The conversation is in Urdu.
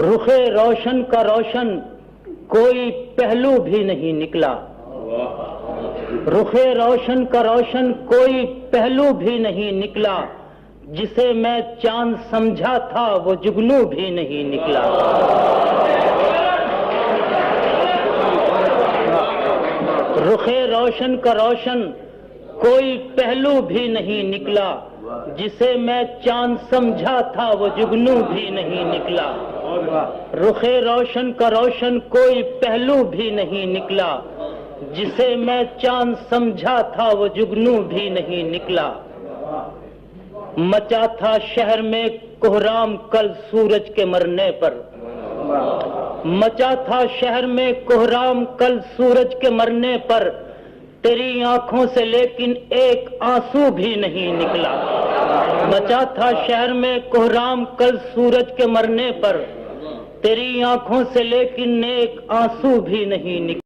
رخ روشن کا روشن کوئی پہلو بھی نہیں نکلا، رخ روشن کا روشن کوئی پہلو بھی نہیں نکلا، جسے میں چاند سمجھا تھا وہ جگنو بھی نہیں نکلا۔ رخ روشن کا روشن کوئی پہلو بھی نہیں نکلا، جسے میں چاند سمجھا تھا وہ جگنو بھی نہیں نکلا۔ رخ روشن کا روشن کوئی پہلو بھی نہیں نکلا، جسے میں چاند سمجھا تھا وہ جگنو بھی نہیں نکلا۔ مچا تھا شہر میں کوہرام کل سورج کے مرنے پر، مچا تھا شہر میں کوہرام کل سورج کے مرنے پر، تیری آنکھوں سے لیکن ایک آنسو بھی نہیں نکلا۔ مچا تھا شہر میں کوہرام کل سورج کے مرنے پر، تیری آنکھوں سے لیکن ایک آنسو بھی نہیں نکلا۔